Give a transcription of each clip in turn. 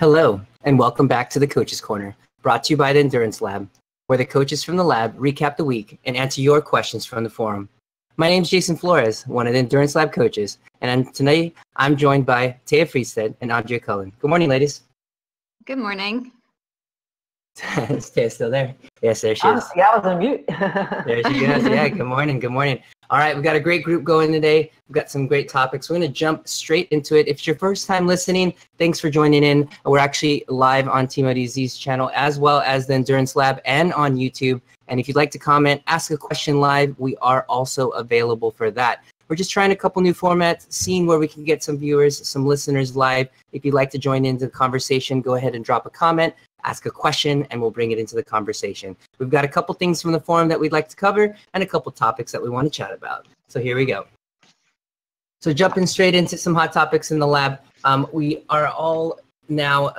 Hello, and welcome back to the Coaches Corner, brought to you by the Endurance Lab, where the coaches from the lab recap the week and answer your questions from the forum. My name is Jason Flores, one of the Endurance Lab coaches, and tonight I'm joined by Taya Friedstead and Andrea Cullen. Good morning, ladies. Good morning. Is Taya still there? Yes, there she is. Yeah, I was on mute. There she goes. Yeah, good morning. Good morning. All right, we've got a great group going today. We've got some great topics. We're going to jump straight into it. If it's your first time listening, thanks for joining in. We're actually live on Team ODZ's channel as well as the Endurance Lab and on YouTube. And if you'd like to comment, ask a question live, we are also available for that. We're just trying a couple new formats, seeing where we can get some viewers, some listeners live. If you'd like to join into the conversation, go ahead and drop a comment, ask a question, and we'll bring it into the conversation. We've got a couple things from the forum that we'd like to cover and a couple topics that we want to chat about. So here we go. So jumping straight into some hot topics in the lab, we are all now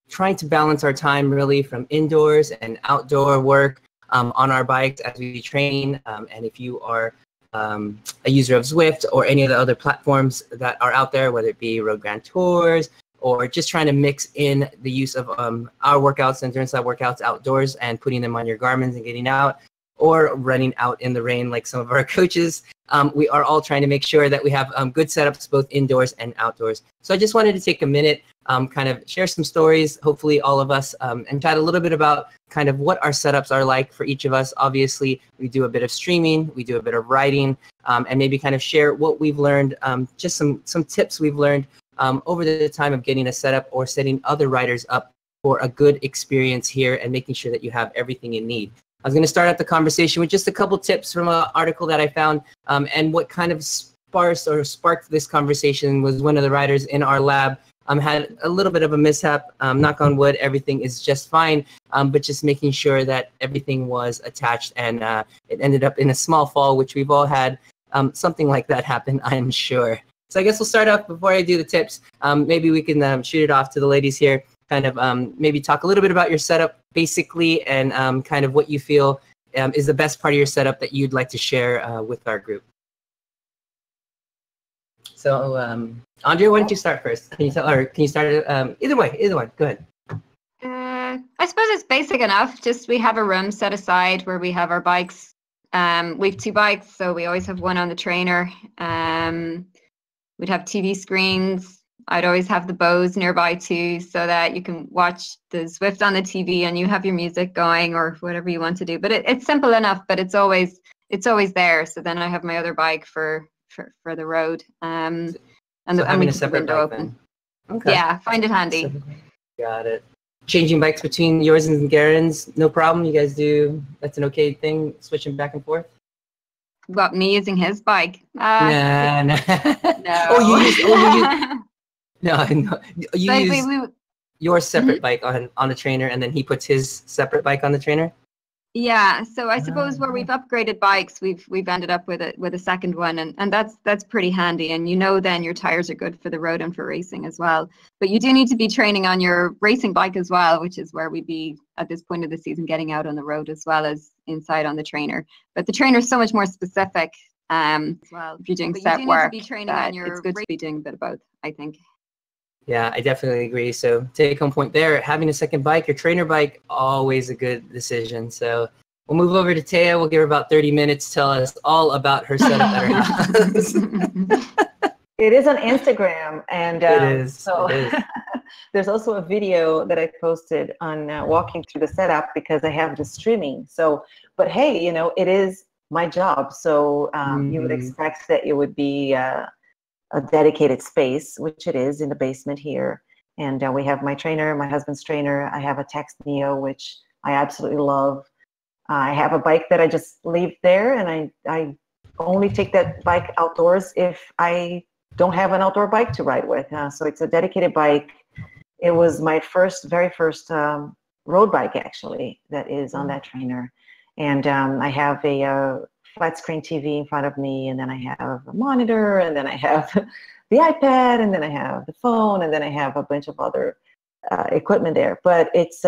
trying to balance our time really from indoors and outdoor work on our bikes as we train. And if you are a user of Zwift or any of the other platforms that are out there, whether it be Road Grand Tours or just trying to mix in the use of our workouts, Endurance Lab workouts outdoors and putting them on your Garmins and getting out, or running out in the rain like some of our coaches, we are all trying to make sure that we have good setups both indoors and outdoors. So I just wanted to take a minute, kind of share some stories, hopefully all of us, and chat a little bit about kind of what our setups are like for each of us. Obviously, we do a bit of streaming, we do a bit of writing, and maybe kind of share what we've learned, just some tips we've learned over the time of getting a setup or setting other riders up for a good experience here and making sure that you have everything you need. I was going to start out the conversation with just a couple tips from an article that I found, and what kind of sparked this conversation was one of the riders in our lab had a little bit of a mishap. Knock on wood, everything is just fine, but just making sure that everything was attached, and it ended up in a small fall, which we've all had something like that happen, I'm sure. So I guess we'll start off before I do the tips. Maybe we can shoot it off to the ladies here. Kind of maybe talk a little bit about your setup basically, and kind of what you feel is the best part of your setup that you'd like to share with our group. So Andrea, why don't you start first? Can you start either way, go ahead. I suppose it's basic enough. Just we have a room set aside where we have our bikes. We have two bikes, so we always have one on the trainer. We'd have TV screens. I'd always have the Bose nearby too, so that you can watch the Zwift on the TV and you have your music going or whatever you want to do. But it's simple enough, but it's always there. So then I have my other bike for the road. And so having a keep the separate window bike open. then. Okay. Yeah, find it handy. Got it. Changing bikes between yours and Garen's, no problem. You guys do. That's an okay thing. Switching back and forth. What, me using his bike? Nah. No. You use. No. You Like use your separate bike on the trainer, and then he puts his separate bike on the trainer. Yeah, so I suppose where we've upgraded bikes, we've ended up with a second one, and that's pretty handy. And then your tires are good for the road and for racing as well. But you do need to be training on your racing bike as well, which is where we'd be at this point of the season, getting out on the road as well as inside on the trainer. But the trainer is so much more specific as well. If you're doing set work, it's good to be doing a bit of both, I think. Yeah, I definitely agree. So take home point there, having a second bike, your trainer bike, always a good decision. So we'll move over to Taya. We'll give her about 30 minutes, tell us all about her setup at her house. It is on Instagram, and it is. So it is. There's also a video that I posted on walking through the setup because I have the streaming. So, but hey, it is my job. So you would expect that it would be a dedicated space, which it is in the basement here. And we have my trainer, my husband's trainer. I have a Text Neo, which I absolutely love. I have a bike that I just leave there, and I only take that bike outdoors if I don't have an outdoor bike to ride with. So it's a dedicated bike. It was my very first road bike, actually, that is on that trainer. And I have a flat screen TV in front of me, and then I have a monitor, and then I have the iPad, and then I have the phone, and then I have a bunch of other equipment there. But it's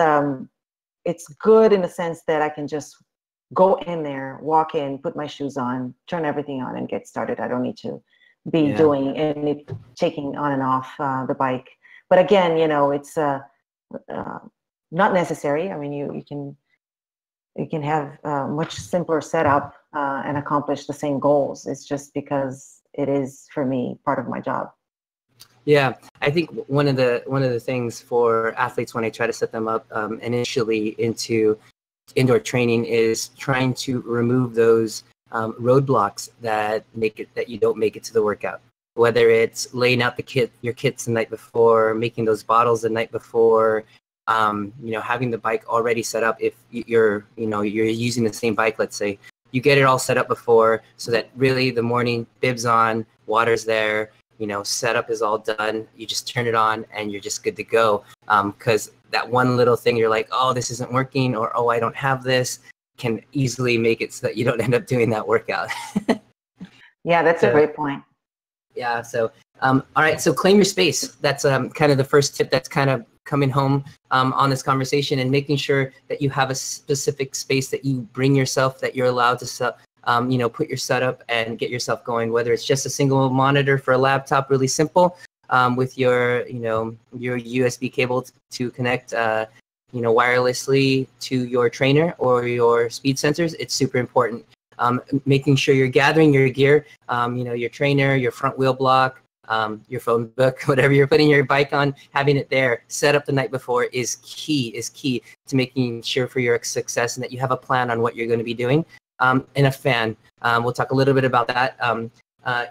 good in the sense that I can just go in there, walk in, put my shoes on, turn everything on, and get started. I don't need to be doing any taking on and off the bike. but again, it's not necessary. I mean, you can have a much simpler setup and accomplish the same goals. It's just because it is, for me, part of my job. Yeah, I think one of the things for athletes when I try to set them up initially into indoor training is trying to remove those roadblocks that you don't make it to the workout. Whether it's laying out your kits the night before, making those bottles the night before, having the bike already set up. If you're using the same bike, let's say, you get it all set up before, so that really the morning bibs on, water's there. Setup is all done. You just turn it on and you're just good to go. Because that one little thing you're like, oh, this isn't working, or oh, I don't have this, can easily make it so that you don't end up doing that workout. Yeah, that's a great point. Yeah. So, all right. So claim your space. That's kind of the first tip that's kind of coming home on this conversation, and making sure that you have a specific space that you bring yourself, that you're allowed to put your setup and get yourself going, whether it's just a single monitor for a laptop, really simple, with your USB cable to connect, wirelessly to your trainer or your speed sensors. It's super important. Making sure you're gathering your gear, your trainer, your front wheel block, your phone book, whatever you're putting your bike on, having it there, set up the night before is key to making sure for your success, and that you have a plan on what you're going to be doing. And a fan. We'll talk a little bit about that.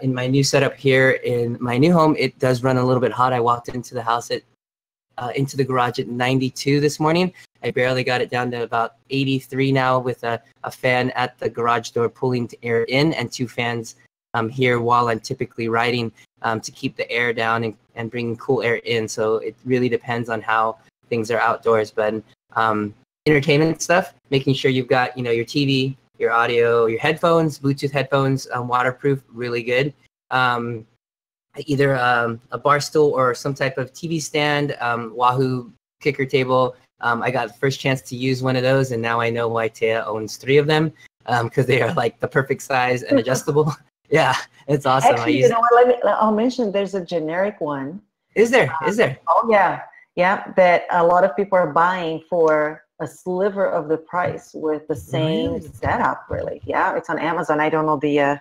In my new setup here in my new home, it does run a little bit hot. I walked into the house into the garage at 92 this morning. I barely got it down to about 83 now, with a fan at the garage door pulling air in, and two fans here while I'm typically riding to keep the air down and bringing cool air in. So it really depends on how things are outdoors. But entertainment stuff, making sure you've got your TV, your audio, your headphones, Bluetooth headphones, waterproof, really good. Either a bar stool or some type of TV stand, Wahoo kicker table. I got the first chance to use one of those, and now I know why Taya owns 3 of them, because they are like the perfect size and adjustable. Yeah, it's awesome. Actually, I'll mention there's a generic one. Is there? Oh yeah, that a lot of people are buying for a sliver of the price with the same setup. Really, yeah, it's on Amazon. I don't know the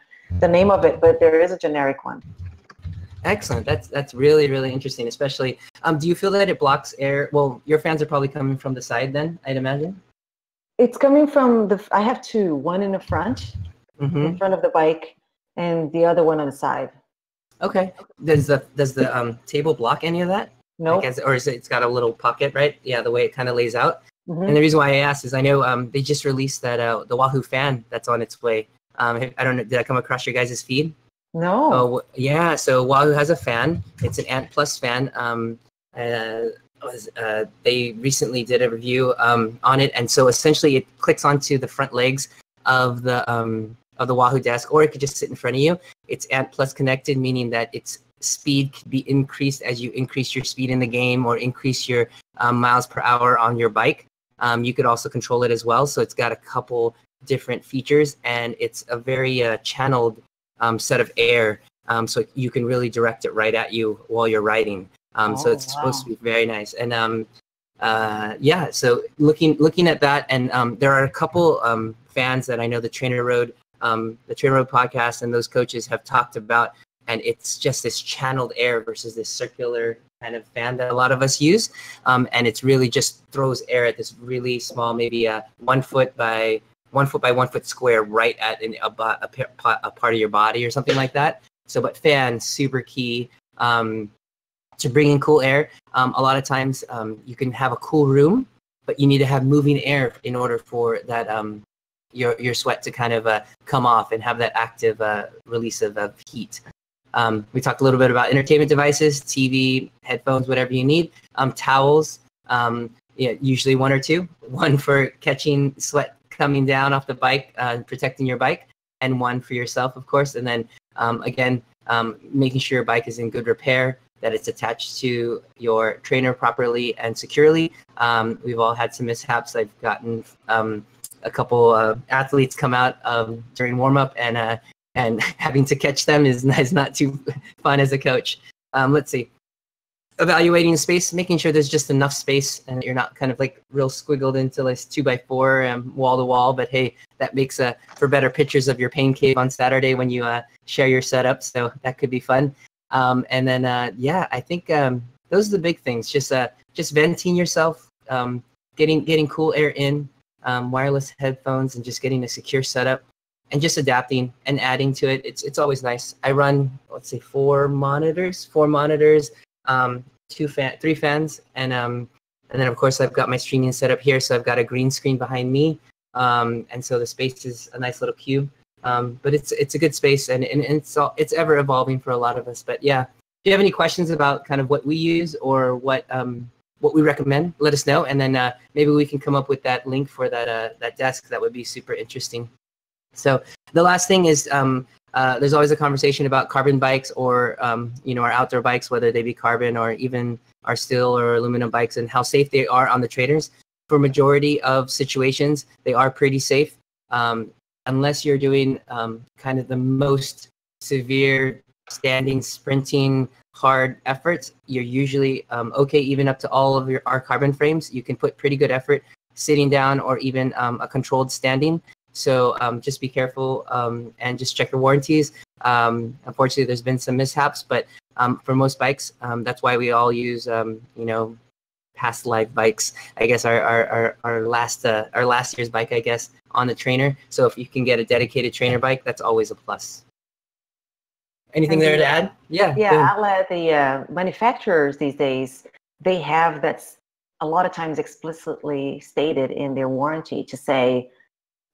name of it, but there is a generic one. Excellent. That's really, really interesting. Especially, do you feel that it blocks air? Well, your fans are probably coming from the side, then, I'd imagine. It's coming from I have 2. One in the front, in front of the bike, and the other one on the side. Okay. Does the table block any of that? No. Or is it's got a little pocket, right? Yeah, the way it kind of lays out. And the reason why I asked is I know they just released that the Wahoo fan that's on its way. I don't know. Did I come across your guys' feed? No. Oh yeah. So Wahoo has a fan. It's an Ant Plus fan. They recently did a review on it, and so essentially it clicks onto the front legs of the Wahoo desk, or it could just sit in front of you. It's Ant Plus connected, meaning that its speed could be increased as you increase your speed in the game or increase your miles per hour on your bike. You could also control it as well. So it's got a couple different features, and it's a very channeled set of air. So you can really direct it right at you while you're riding. So it's supposed to be very nice. And so looking at that, and there are a couple fans that I know the Trainer Road podcast and those coaches have talked about, and it's just this channeled air versus this circular kind of fan that a lot of us use. And it's really just throws air at this really small, maybe 1 foot by 1 foot by 1 foot square, right at a part of your body or something like that. So, but fan, super key to bring in cool air. A lot of times you can have a cool room, but you need to have moving air in order for that your sweat to kind of come off and have that active release of heat. We talked a little bit about entertainment devices, TV, headphones, whatever you need. Towels, usually 1 or 2. One for catching sweat coming down off the bike, protecting your bike, and one for yourself, of course. And then again, making sure your bike is in good repair, that it's attached to your trainer properly and securely. We've all had some mishaps. I've gotten a couple athletes come out during warm-up, and having to catch them is not too fun as a coach. Let's see. evaluating space, making sure there's just enough space and you're not kind of like real squiggled into like 2x4 wall to wall. But hey, that makes for better pictures of your pain cave on Saturday when you share your setup. So that could be fun. And then yeah, I think those are the big things. Just venting yourself, getting cool air in, wireless headphones, and just getting a secure setup, and just adapting and adding to it. It's always nice. I run, let's say, four monitors, 3 fans, and then of course I've got my streaming setup here. So I've got a green screen behind me, and so the space is a nice little cube. But it's a good space, and it's ever evolving for a lot of us. But yeah, if you have any questions about kind of what we use or what we recommend, let us know, and then maybe we can come up with that link for that desk. That would be super interesting. So the last thing is there's always a conversation about carbon bikes or our outdoor bikes, whether they be carbon or even our steel or aluminum bikes, and how safe they are on the trainers. For majority of situations, they are pretty safe, unless you're doing kind of the most severe standing, sprinting, hard efforts. You're usually okay, even up to all of our carbon frames. You can put pretty good effort sitting down or even a controlled standing. So just be careful and just check your warranties. Unfortunately, there's been some mishaps, but for most bikes, that's why we all use past life bikes. I guess our last year's bike, I guess, on the trainer. So if you can get a dedicated trainer bike, that's always a plus. Anything there to add? Yeah. Yeah, I'll add the manufacturers these days, they have that's a lot of times explicitly stated in their warranty to say,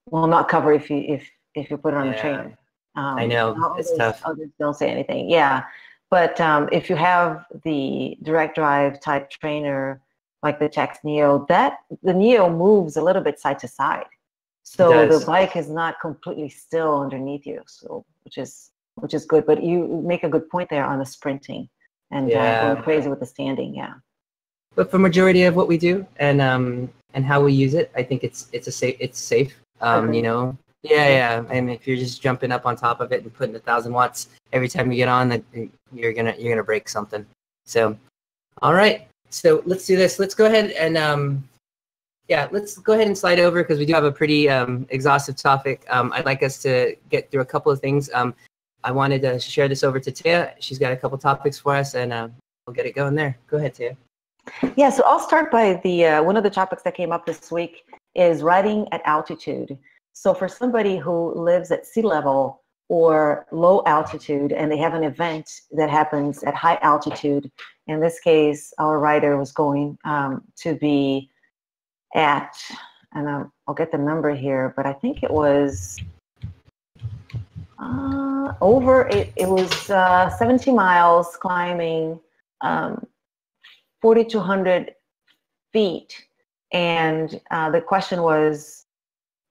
will not cover if you put it on the trainer. I know, it's tough. Others don't say anything. Yeah, but if you have the direct drive type trainer like the Tex Neo, the Neo moves a little bit side to side, so the bike is not completely still underneath you. So which is good. But you make a good point there on the sprinting and going crazy with the standing. Yeah. But for majority of what we do and how we use it, I think it's safe. Yeah. And if you're just jumping up on top of it and putting 1,000 watts every time you get on, that you're gonna break something. So, all right. So let's do this. Let's go ahead and let's go ahead and slide over because we do have a pretty exhaustive topic. I'd like us to get through a couple of things. I wanted to share this over to Tia. She's got a couple topics for us, and we'll get it going there. Go ahead, Tia. Yeah, so I'll start by the one of the topics that came up this week is riding at altitude. So for somebody who lives at sea level or low altitude and they have an event that happens at high altitude, in this case, our rider was going to be at, and I'll get the number here, but I think it was it was 70 miles climbing 4,200 feet. And the question was,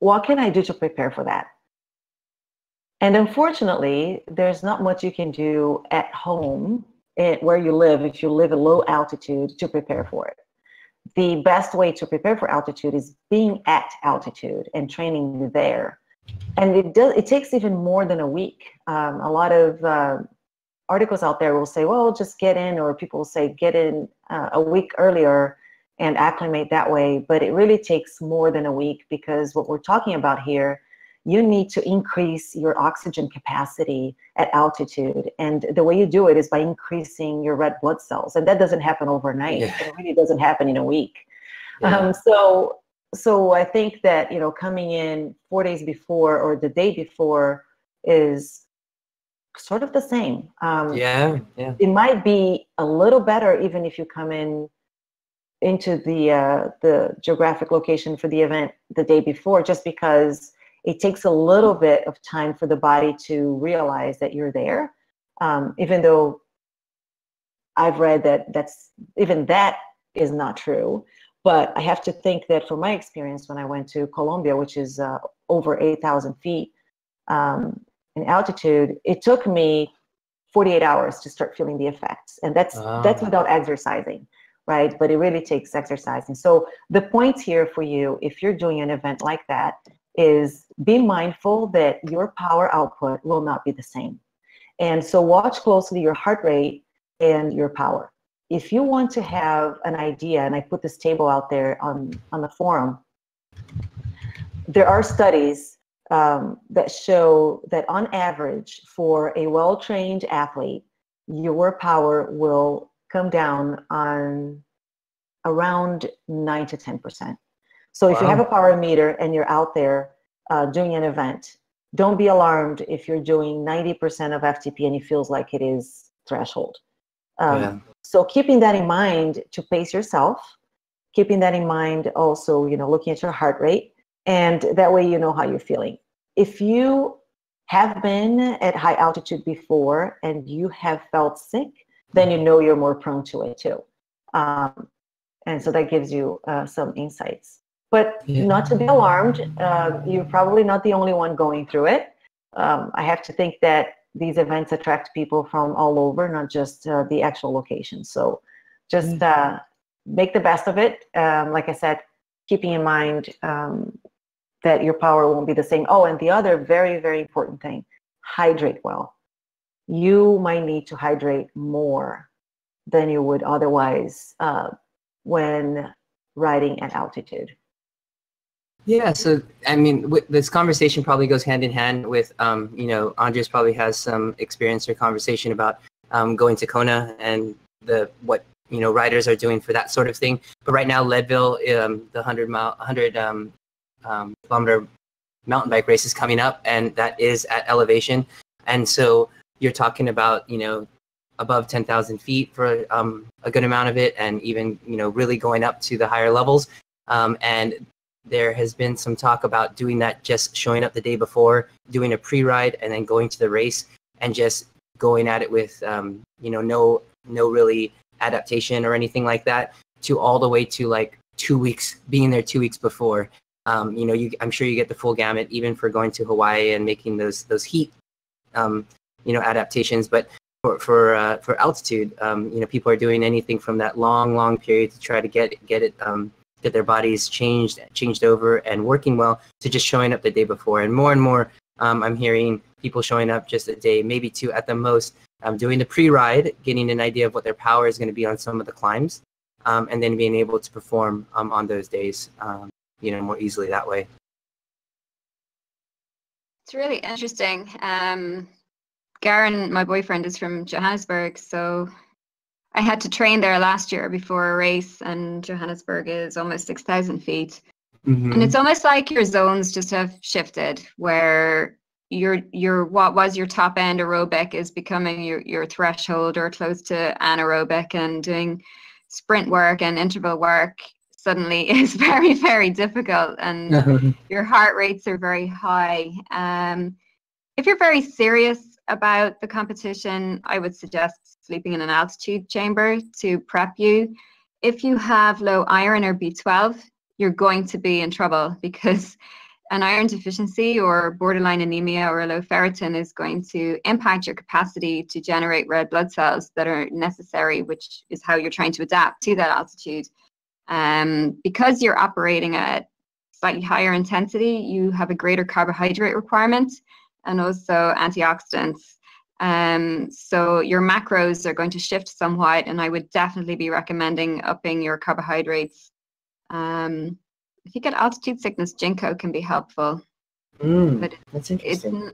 what can I do to prepare for that? And unfortunately, there's not much you can do at home where you live, if you live at low altitude, to prepare for it. The best way to prepare for altitude is being at altitude and training there. And it takes even more than a week. A lot of articles out there will say, well, just get in, or people will say get in a week earlier and acclimate that way. But it really takes more than a week, because what we're talking about here, you need to increase your oxygen capacity at altitude. And the way you do it is by increasing your red blood cells. And that doesn't happen overnight. Yeah. It really doesn't happen in a week. Yeah. So I think that, coming in 4 days before or the day before is sort of the same. It might be a little better even if you come into the geographic location for the event the day before, just because it takes a little bit of time for the body to realize that you're there. Even though I've read that that is not true. But I have to think that from my experience when I went to Colombia, which is over 8,000 feet in altitude, it took me 48 hours to start feeling the effects. And that's without exercising, right? But it really takes exercising. So the point here for you, if you're doing an event like that, is be mindful that your power output will not be the same. And so watch closely your heart rate and your power. if you want to have an idea, and I put this table out there on the forum, there are studies that show that on average, for a well-trained athlete, your power will come down on around 9 to 10%. So if you have a power meter and you're out there doing an event, don't be alarmed if you're doing 90% of FTP and it feels like it is threshold. So keeping that in mind to pace yourself, keeping that in mind also, looking at your heart rate, and that way you know how you're feeling. If you have been at high altitude before and you have felt sick, then you know you're more prone to it too. And so that gives you some insights. But not to be alarmed, you're probably not the only one going through it. I have to think that these events attract people from all over, not just the actual location. So just make the best of it. Like I said, keeping in mind that your power won't be the same. Oh, and the other very, very important thing, hydrate well. You might need to hydrate more than you would otherwise when riding at altitude. Yeah, so I mean, this conversation probably goes hand in hand with, Andres probably has some experience or conversation about going to Kona and what riders are doing for that sort of thing. But right now, Leadville, the 100 kilometer mountain bike race is coming up, and that is at elevation. And so you're talking about above 10,000 feet for a good amount of it, and even really going up to the higher levels. And there has been some talk about doing that, just showing up the day before, doing a pre-ride, and then going to the race and just going at it with no really adaptation or anything like that, to all the way to like 2 weeks, being there 2 weeks before. I'm sure you get the full gamut, even for going to Hawaii and making those heat adaptations. But for altitude, people are doing anything from that long period to try to get their bodies changed over and working well, to just showing up the day before. And more, I'm hearing people showing up just a day, maybe two at the most, doing the pre-ride, getting an idea of what their power is going to be on some of the climbs, and then being able to perform on those days, more easily that way. It's really interesting. Garen, my boyfriend, is from Johannesburg, so I had to train there last year before a race, and Johannesburg is almost 6,000 feet. Mm-hmm. And it's almost like your zones just have shifted, where your what was your top end aerobic is becoming your threshold or close to anaerobic, and doing sprint work and interval work suddenly is very, very difficult, and your heart rates are very high. If you're very serious about the competition, I would suggest sleeping in an altitude chamber to prep you. If you have low iron or B12, you're going to be in trouble, because an iron deficiency or borderline anemia or a low ferritin is going to impact your capacity to generate red blood cells that are necessary, which is how you're trying to adapt to that altitude. Because you're operating at slightly higher intensity, you have a greater carbohydrate requirement and also antioxidants. So your macros are going to shift somewhat, and I would definitely be recommending upping your carbohydrates. If you get altitude sickness, ginkgo can be helpful. That's interesting.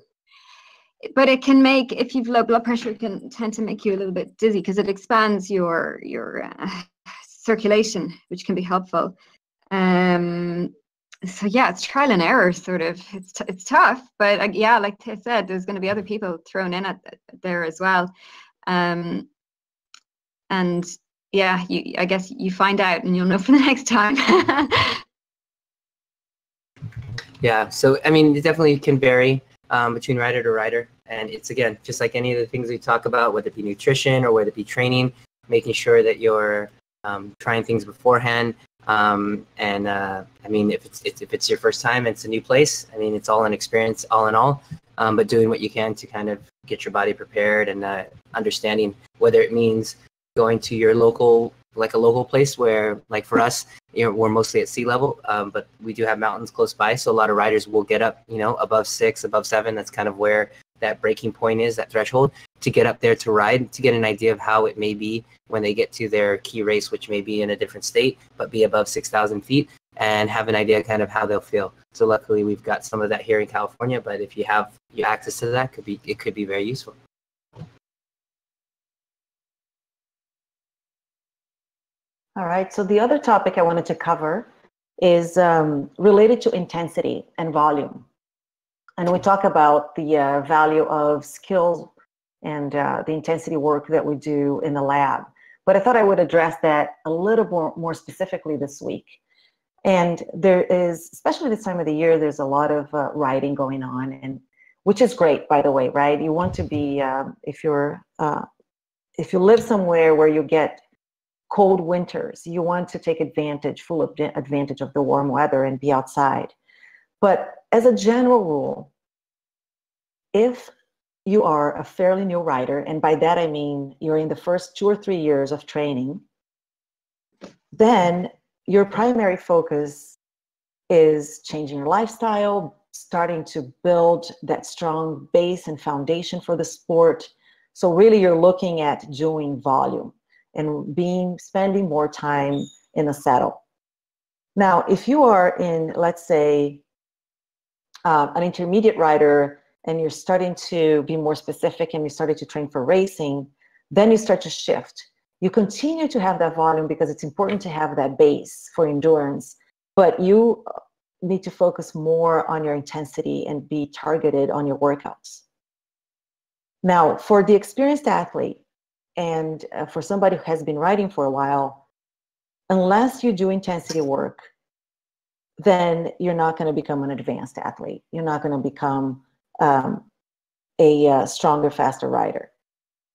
But it can make, if you've low blood pressure, it can tend to make you a little bit dizzy, because it expands your circulation, which can be helpful. So yeah, it's trial and error, sort of. It's tough, but yeah, like I said, there's going to be other people thrown in there as well. And yeah, I guess you find out and you'll know for the next time. Yeah, so I mean, it definitely can vary between rider to rider, and it's, again, just like any of the things we talk about, whether it be nutrition or whether it be training, making sure that you're trying things beforehand. I mean, if it's your first time, it's a new place. I mean, it's all an experience, all in all. But doing what you can to kind of get your body prepared, and understanding whether it means going to your local, like a local place where, like for us, we're mostly at sea level, but we do have mountains close by. So a lot of riders will get up, above 6, above 7. That's kind of where that breaking point is, that threshold, to get up there to ride, to get an idea of how it may be when they get to their key race, which may be in a different state, but be above 6,000 feet, and have an idea kind of how they'll feel. So luckily we've got some of that here in California, but if you have access to that, it could be very useful. All right, so the other topic I wanted to cover is related to intensity and volume. And we talk about the value of skills and the intensity work that we do in the lab. But I thought I would address that a little more specifically this week. And there is, especially this time of the year, there's a lot of riding going on, and which is great, by the way, right? You want to be, if you live somewhere where you get cold winters, you want to take full advantage of the warm weather and be outside. But as a general rule, if you are a fairly new rider, and by that I mean you're in the first 2 or 3 years of training, then your primary focus is changing your lifestyle, starting to build that strong base and foundation for the sport. So really you're looking at doing volume and spending more time in the saddle. Now, if you are in, let's say, an intermediate rider, and you're starting to be more specific and you started to train for racing, then you start to shift. You continue to have that volume because it's important to have that base for endurance, but you need to focus more on your intensity and be targeted on your workouts. Now, for the experienced athlete and for somebody who has been riding for a while, unless you do intensity work, then you're not going to become an advanced athlete. You're not going to become a stronger, faster rider.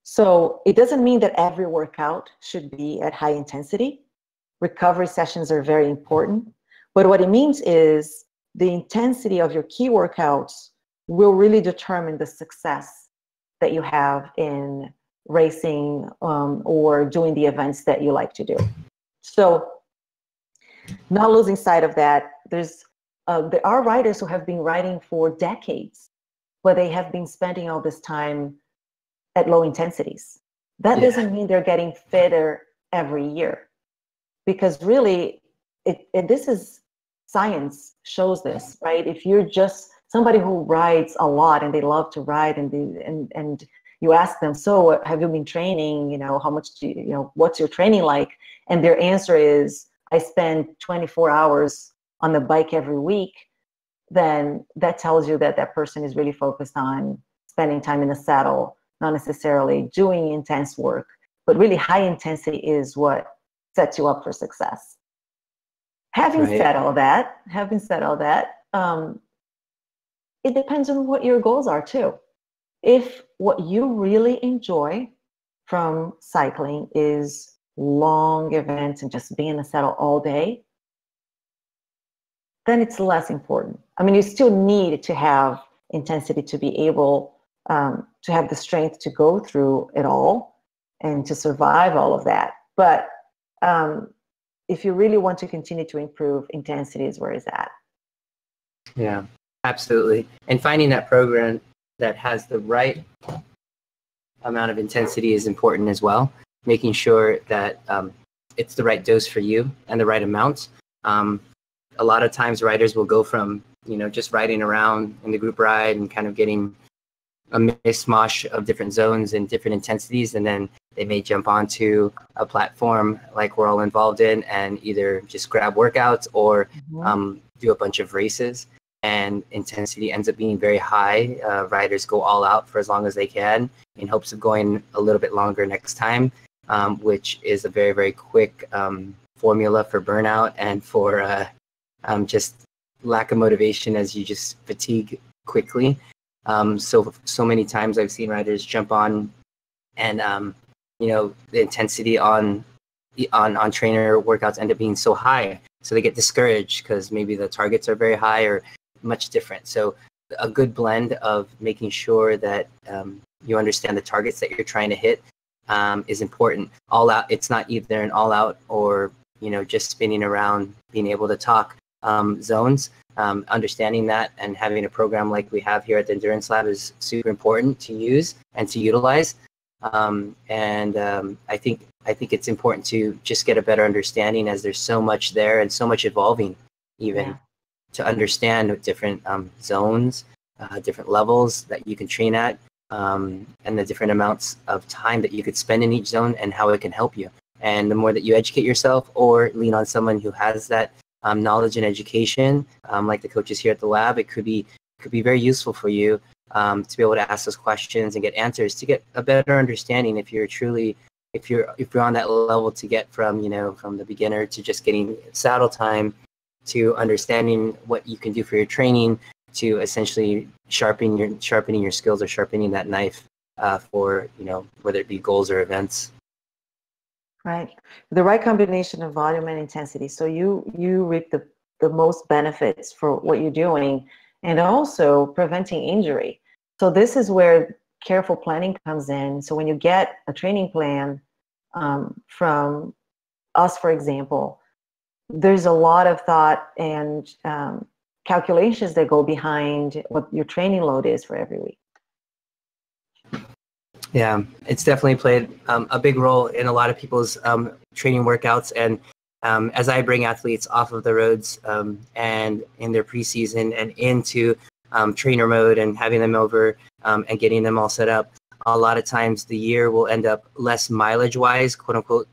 So it doesn't mean that every workout should be at high intensity. Recovery sessions are very important. But what it means is the intensity of your key workouts will really determine the success that you have in racing or doing the events that you like to do. So not losing sight of that, there are riders who have been riding for decades, but they have been spending all this time at low intensities. That doesn't mean they're getting fitter every year, because really, this is science shows this, right? If you're just somebody who rides a lot and they love to ride, and you ask them, so have you been training? How much what's your training like? And their answer is, I spend 24 hours on the bike every week. Then that tells you that that person is really focused on spending time in the saddle, not necessarily doing intense work, but really high intensity is what sets you up for success. Having said all that, it depends on what your goals are too. If what you really enjoy from cycling is long events and just being in the saddle all day, then it's less important. I mean, you still need to have intensity to be able to have the strength to go through it all and to survive all of that. But if you really want to continue to improve, intensity is where it's at. Yeah, absolutely. And finding that program that has the right amount of intensity is important as well. Making sure that it's the right dose for you and the right amount. A lot of times riders will go from, just riding around in the group ride and kind of getting a mishmash of different zones and different intensities, and then they may jump onto a platform like we're all involved in and either just grab workouts or do a bunch of races, and intensity ends up being very high. Riders go all out for as long as they can in hopes of going a little bit longer next time, which is a very, very quick formula for burnout and for just lack of motivation as you just fatigue quickly. So many times I've seen riders jump on and, the intensity on trainer workouts end up being so high. So they get discouraged because maybe the targets are very high or much different. So a good blend of making sure that you understand the targets that you're trying to hit is important. All out, it's not either an all out or, just spinning around, being able to talk. zones. Understanding that and having a program like we have here at the Endurance Lab is super important to use and to utilize. I think it's important to just get a better understanding, as there's so much there and so much evolving, even to understand different zones, different levels that you can train at, and the different amounts of time that you could spend in each zone and how it can help you. And the more that you educate yourself or lean on someone who has that knowledge and education, like the coaches here at the lab, it could be very useful for you to be able to ask those questions and get answers, to get a better understanding if you're on that level, to get from the beginner to just getting saddle time, to understanding what you can do for your training, to essentially sharpening your skills, or sharpening that knife for whether it be goals or events. Right. The right combination of volume and intensity. So you reap the most benefits for what you're doing, and also preventing injury. So this is where careful planning comes in. So when you get a training plan from us, for example, there's a lot of thought and calculations that go behind what your training load is for every week. Yeah, it's definitely played a big role in a lot of people's training workouts. And as I bring athletes off of the roads and in their preseason and into trainer mode, and having them over and getting them all set up, a lot of times the year will end up less mileage-wise, quote unquote,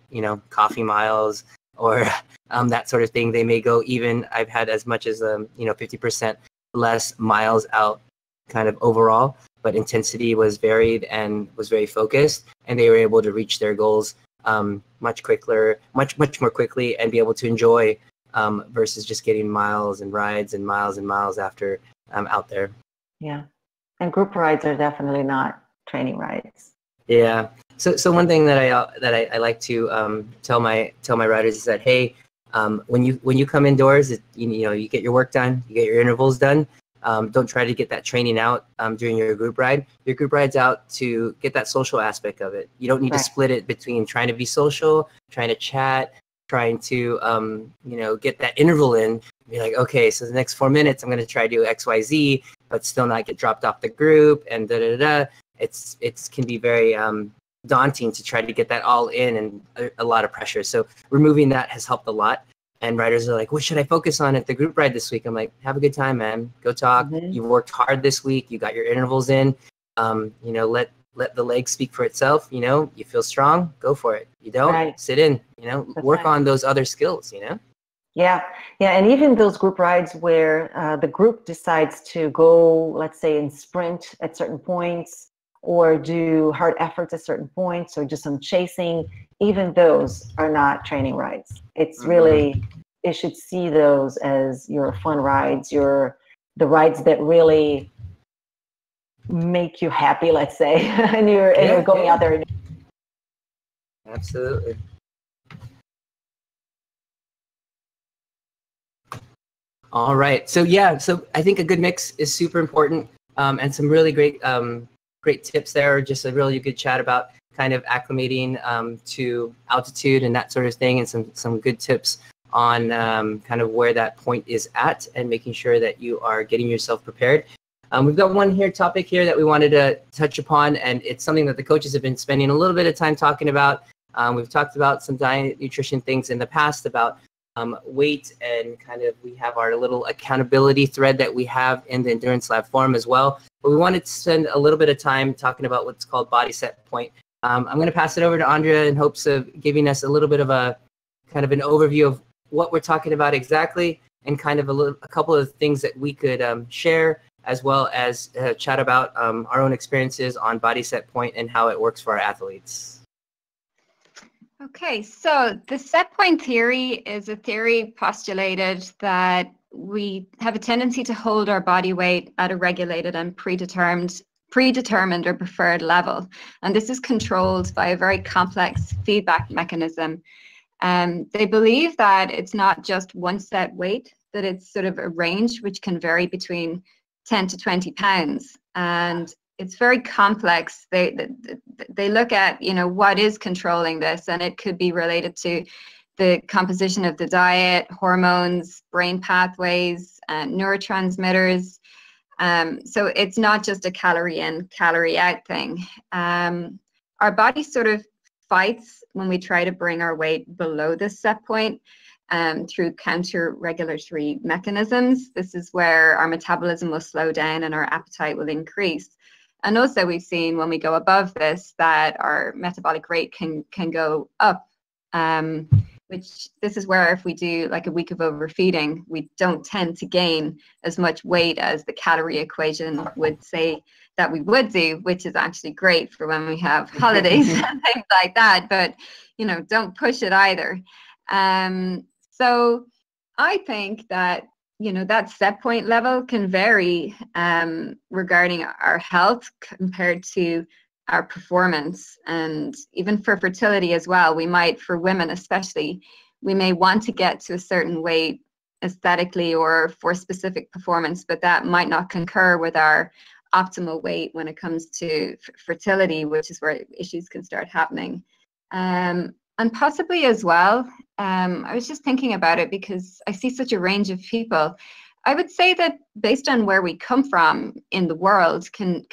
coffee miles or that sort of thing. They may go even, I've had as much as 50% less miles out kind of overall, but intensity was varied and was very focused, and they were able to reach their goals much more quickly, and be able to enjoy versus just getting miles and rides and miles after out there. Yeah, and group rides are definitely not training rides. Yeah. So one thing that I like to tell my riders is that, hey, when you come indoors, you get your work done, you get your intervals done. Don't try to get that training out during your group ride. Your group ride's out to get that social aspect of it. You don't need to split it between trying to be social, trying to chat, trying to get that interval in. Be like, okay, so the next 4 minutes I'm going to try to do XYZ, but still not get dropped off the group, and It can be very daunting to try to get that all in, and a lot of pressure. So removing that has helped a lot. And riders are like, what should I focus on at the group ride this week? I'm like, have a good time, man. Go talk. Mm-hmm. You worked hard this week. You got your intervals in. Let the leg speak for itself. You feel strong, go for it. You don't, sit in. Work on those other skills. Yeah. And even those group rides where the group decides to go, let's say, and sprint at certain points, or do hard efforts at certain points, or do some chasing, even those are not training rides. It's really, you should see those as your fun rides, the rides that really make you happy, let's say, and you're going out there. Absolutely. All right. So I think a good mix is super important, and some really great tips there. Just a really good chat about kind of acclimating to altitude and that sort of thing, and some good tips on kind of where that point is at, and making sure that you are getting yourself prepared. We've got one topic here that we wanted to touch upon, and it's something that the coaches have been spending a little bit of time talking about. We've talked about some diet, nutrition things in the past about weight, and kind of we have our little accountability thread that we have in the Endurance Lab forum as well. But we wanted to spend a little bit of time talking about what's called body set point. I'm going to pass it over to Andrea in hopes of giving us a little bit of a kind of an overview of what we're talking about exactly, and kind of a couple of things that we could share, as well as chat about our own experiences on body set point and how it works for our athletes. Okay, so the set point theory is a theory postulated that we have a tendency to hold our body weight at a regulated and predetermined or preferred level. And this is controlled by a very complex feedback mechanism. They believe that it's not just one set weight, that it's sort of a range which can vary between 10 to 20 pounds. And it's very complex. They look at, what is controlling this, and it could be related to the composition of the diet, hormones, brain pathways, neurotransmitters. So it's not just a calorie in, calorie out thing. Our body sort of fights when we try to bring our weight below this set point through counter-regulatory mechanisms. This is where our metabolism will slow down and our appetite will increase. And also we've seen when we go above this that our metabolic rate can go up, which this is where if we do like a week of overfeeding, we don't tend to gain as much weight as the calorie equation would say that we would do, which is actually great for when we have holidays and things like that. But, you know, don't push it either. So I think that, you know, that set point level can vary regarding our health compared to our performance, and even for fertility as well. We might, for women especially, we may want to get to a certain weight aesthetically or for specific performance, but that might not concur with our optimal weight when it comes to fertility, which is where issues can start happening. And possibly as well, I was just thinking about it because I see such a range of people. I would say that based on where we come from in the world can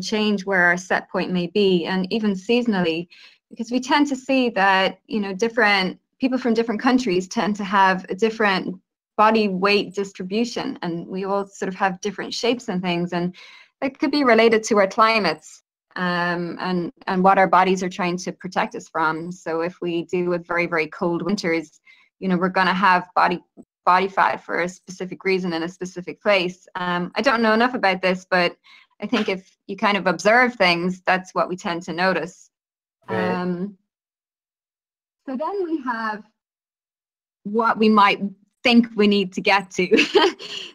change where our set point may be, and even seasonally, because we tend to see that, you know, different people from different countries tend to have a different body weight distribution, and we all sort of have different shapes and things, and that could be related to our climates and what our bodies are trying to protect us from. So if we deal with very, very cold winters, you know, we're going to have body fat for a specific reason in a specific place. I don't know enough about this, but I think if you kind of observe things, that's what we tend to notice. Right. So then we have what we might think we need to get to.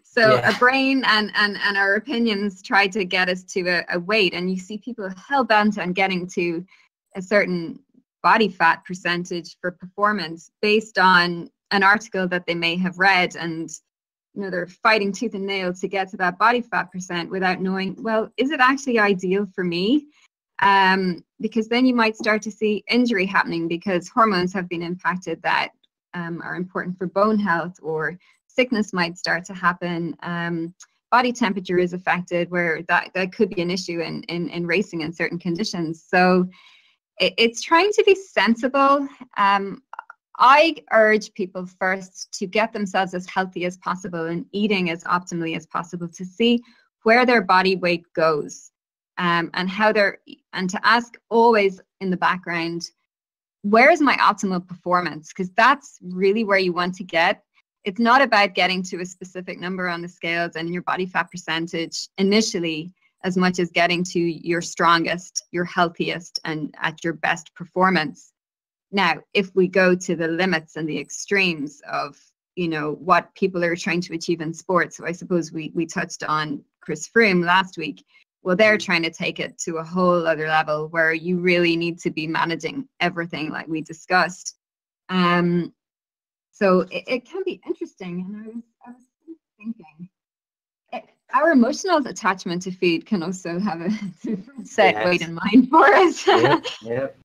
So our brain and our opinions try to get us to a weight, and you see people hell-bent on getting to a certain body fat percentage for performance based on an article that they may have read, and you know, they're fighting tooth and nail to get to that body fat percent without knowing, well, is it actually ideal for me? Because then you might start to see injury happening because hormones have been impacted that are important for bone health, or sickness might start to happen. Body temperature is affected, where that could be an issue in racing in certain conditions. So it's trying to be sensible. I urge people first to get themselves as healthy as possible and eating as optimally as possible to see where their body weight goes, and to ask always in the background, where is my optimal performance? Because that's really where you want to get. It's not about getting to a specific number on the scales and your body fat percentage initially, as much as getting to your strongest, your healthiest, and at your best performance. Now, if we go to the limits and the extremes of, you know, what people are trying to achieve in sports, so I suppose we touched on Chris Froome last week. Well, they're trying to take it to a whole other level where you really need to be managing everything like we discussed. So it can be interesting. And I was thinking, our emotional attachment to food can also have a different set weight in mind for us. Yep.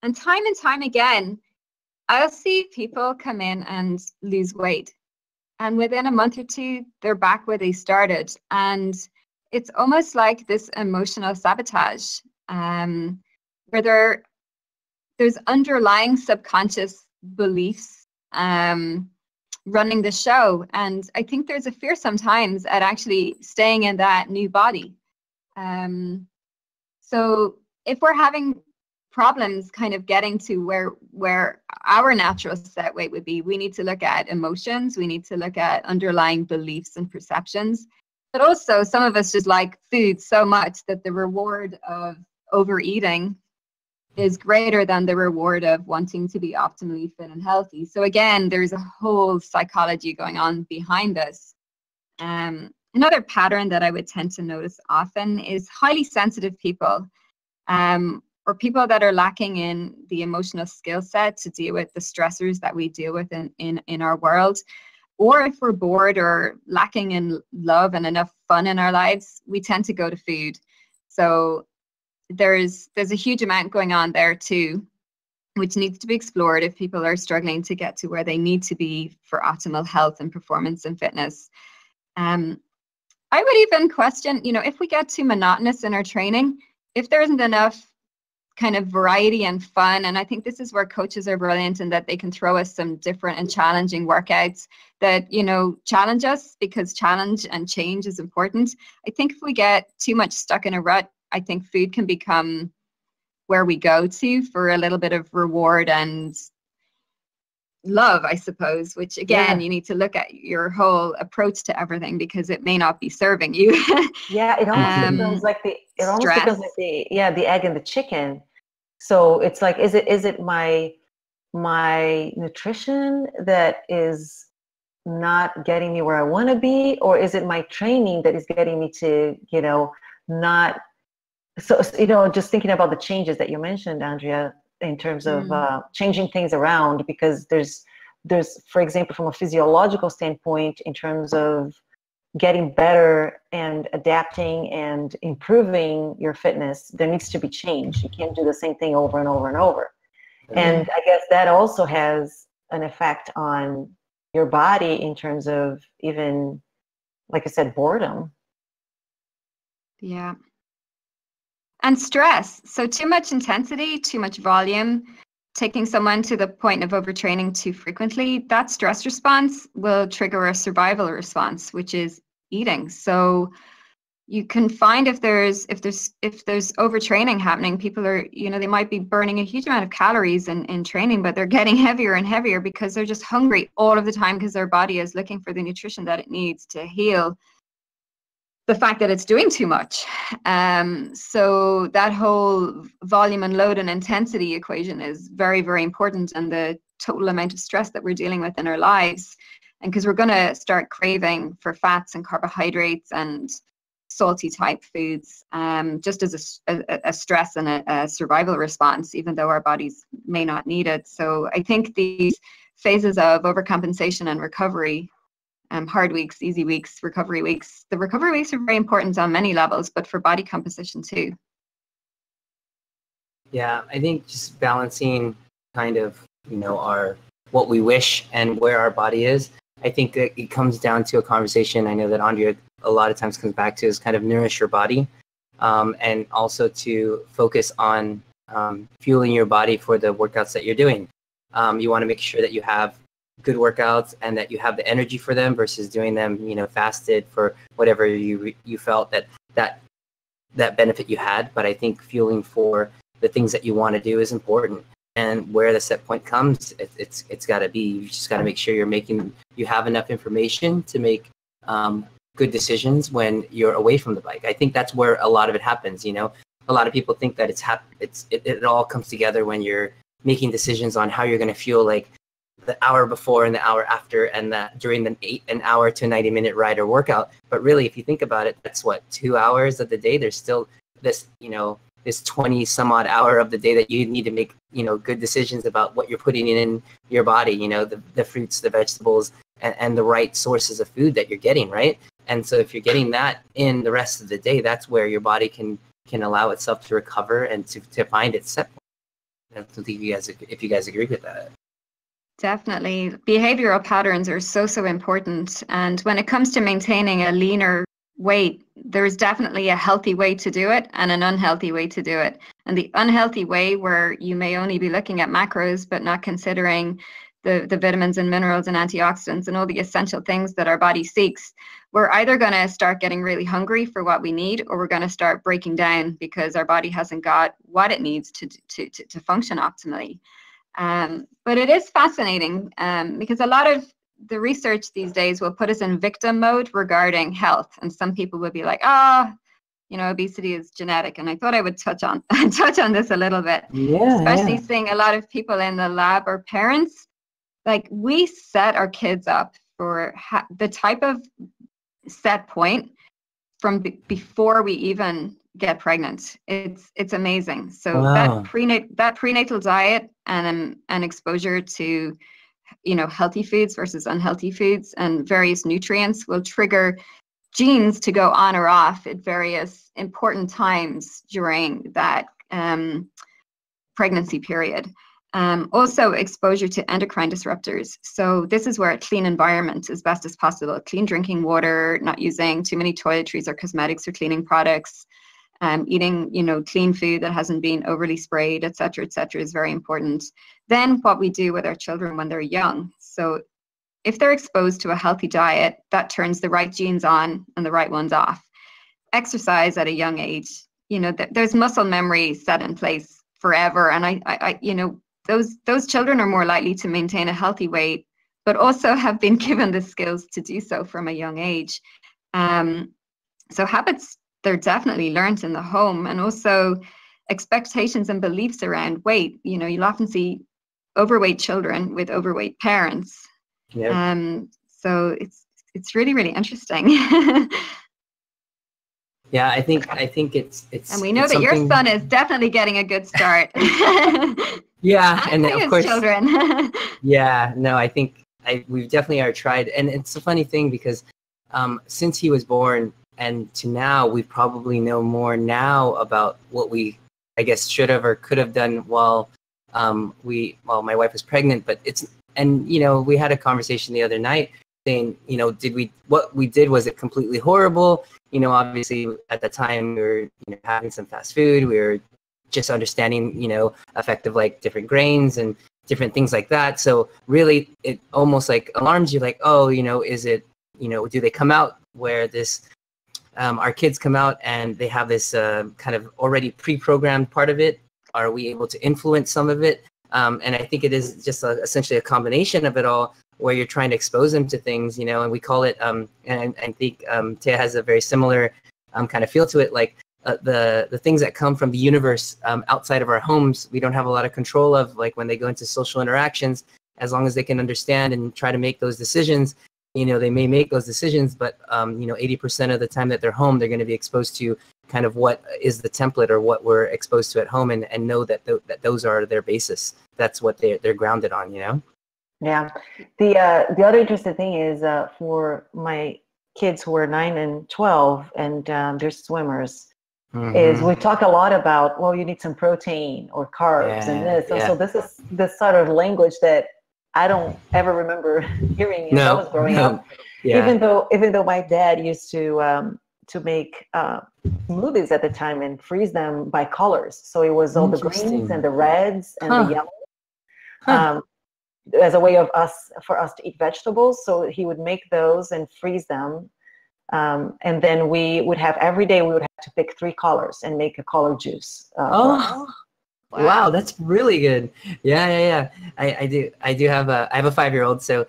And time again, I'll see people come in and lose weight, and within a month or two, they're back where they started. And it's almost like this emotional sabotage, where there's underlying subconscious beliefs running the show. And I think there's a fear sometimes at actually staying in that new body. So if we're having problems kind of getting to where our natural set weight would be, we need to look at emotions, we need to look at underlying beliefs and perceptions. But also, some of us just like food so much that the reward of overeating is greater than the reward of wanting to be optimally fit and healthy. So again, there's a whole psychology going on behind this. Another pattern that I would tend to notice often is highly sensitive people, or people that are lacking in the emotional skill set to deal with the stressors that we deal with in our world. Or if we're bored or lacking in love and enough fun in our lives, we tend to go to food. So there's a huge amount going on there too. which needs to be explored if people are struggling to get to where they need to be for optimal health and performance and fitness. I would even question, if we get too monotonous in our training, if there isn't enough kind of variety and fun, and I think this is where coaches are brilliant in that they can throw us some different and challenging workouts that, challenge us, because challenge and change is important. I think if we get too much stuck in a rut, I think food can become where we go to for a little bit of reward and love, I suppose, which again, you need to look at your whole approach to everything, because it may not be serving you. Yeah, it almost becomes like the egg and the chicken. So it's like, is it my nutrition that is not getting me where I want to be, or is it my training that is getting me to, not so, just thinking about the changes that you mentioned, Andrea, in terms of changing things around, because there's, for example, from a physiological standpoint, in terms of getting better and adapting and improving your fitness, there needs to be change. You can't do the same thing over and over and over. And I guess that also has an effect on your body in terms of, even, like I said, boredom. Yeah. And stress. So too much intensity, too much volume, taking someone to the point of overtraining too frequently, that stress response will trigger a survival response, which is eating. So you can find if there's overtraining happening, people are, they might be burning a huge amount of calories in training, but they're getting heavier and heavier because they're just hungry all of the time, because their body is looking for the nutrition that it needs to heal the fact that it's doing too much. So that whole volume and load and intensity equation is very, very important, and the total amount of stress that we're dealing with in our lives. And because we're going to start craving for fats and carbohydrates and salty type foods, just as a stress and a survival response, even though our bodies may not need it. So I think these phases of overcompensation and recovery, hard weeks, easy weeks, recovery weeks. The recovery weeks are very important on many levels, but for body composition too. Yeah, I think just balancing kind of, what we wish and where our body is. I think that it comes down to a conversation I know that Andrea a lot of times comes back to, is kind of nourish your body, and also to focus on fueling your body for the workouts that you're doing. You want to make sure that you have good workouts and that you have the energy for them, versus doing them, fasted for whatever you felt that benefit you had. But I think fueling for the things that you want to do is important. And where the set point comes, it's got to be, you just got to make sure you have enough information to make good decisions when you're away from the bike. I think that's where a lot of it happens. A lot of people think that it all comes together when you're making decisions on how you're going to feel like the hour before and the hour after, and that during an hour to 90-minute ride or workout. But really, if you think about it, that's what, 2 hours of the day. There's still this, this 20 some odd hour of the day that you need to make, good decisions about what you're putting in your body, the fruits, the vegetables, and the right sources of food that you're getting, right? And so if you're getting that in the rest of the day, that's where your body can allow itself to recover and to find its set point. I don't think if you guys agree with that. Definitely. Behavioral patterns are so important. And when it comes to maintaining a leaner weight, there's definitely a healthy way to do it and an unhealthy way to do it. And the unhealthy way, where you may only be looking at macros but not considering the vitamins and minerals and antioxidants and all the essential things that our body seeks, we're either going to start getting really hungry for what we need, or we're going to start breaking down because our body hasn't got what it needs to function optimally. But it is fascinating because a lot of the research these days will put us in victim mode regarding health. And some people will be like, obesity is genetic. And I thought I would touch on this a little bit, especially seeing a lot of people in the lab or parents. Like, we set our kids up for the type of set point from before we even get pregnant. It's amazing. So that prenatal diet and exposure to healthy foods versus unhealthy foods and various nutrients will trigger genes to go on or off at various important times during that pregnancy period. Also, exposure to endocrine disruptors. So this is where a clean environment as best as possible, clean drinking water, not using too many toiletries or cosmetics or cleaning products, eating, clean food that hasn't been overly sprayed, et cetera, is very important. Then what we do with our children when they're young. So if they're exposed to a healthy diet, that turns the right genes on and the right ones off. Exercise at a young age, there's muscle memory set in place forever. And I those children are more likely to maintain a healthy weight, but also have been given the skills to do so from a young age. So habits, they're definitely learned in the home, and also expectations and beliefs around weight. You'll often see overweight children with overweight parents. Yep. So it's really, really interesting. Yeah, I think it's and we know that your son is definitely getting a good start. Yeah, and of course children. Yeah, no, I think we've definitely are tried, and it's a funny thing because since he was born and to now, we probably know more now about what we, I guess, should have or could have done while my wife was pregnant. But we had a conversation the other night saying, what we did, was it completely horrible? Obviously at the time we were having some fast food, we were just understanding effective like different grains and different things like that. So really it almost like alarms you, like, oh, is it, do they come out where this our kids come out and they have this kind of already pre-programmed part of it? Are we able to influence some of it? And I think it is just essentially a combination of it all, where you're trying to expose them to things, and we call it, and I think Taya has a very similar kind of feel to it, like the things that come from the universe outside of our homes, we don't have a lot of control of, like when they go into social interactions, as long as they can understand and try to make those decisions, they may make those decisions, but 80% of the time that they're home, they're going to be exposed to kind of what is the template or what we're exposed to at home, and know that that those are their basis. That's what they're grounded on, Yeah. The other interesting thing is for my kids who are 9 and 12 and they're swimmers, is we talk a lot about, well, you need some protein or carbs and this. And so this is the sort of language that I don't ever remember hearing as I was growing up. Yeah. Even though my dad used to make smoothies at the time and freeze them by colors. So it was all the greens and the reds and the yellows. As a way for us to eat vegetables. So he would make those and freeze them. And then we would have, every day we would have to pick 3 colors and make a color juice. Wow, that's really good. Yeah. I do have I have a 5-year-old, so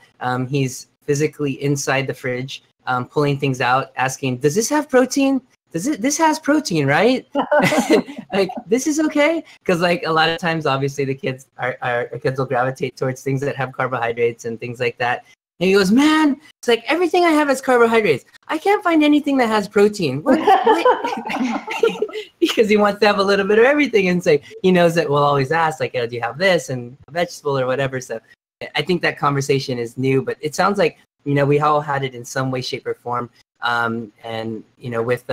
he's physically inside the fridge, pulling things out, asking, does this have protein? This has protein, right? Like, this is okay? Because like a lot of times, obviously the kids our kids will gravitate towards things that have carbohydrates and things like that. And he goes, man, it's like everything I have has carbohydrates. I can't find anything that has protein. What? Because he wants to have a little bit of everything. And so he knows that we'll always ask, like, do you have this and a vegetable or whatever? So I think that conversation is new, but it sounds like, we all had it in some way, shape, or form. And with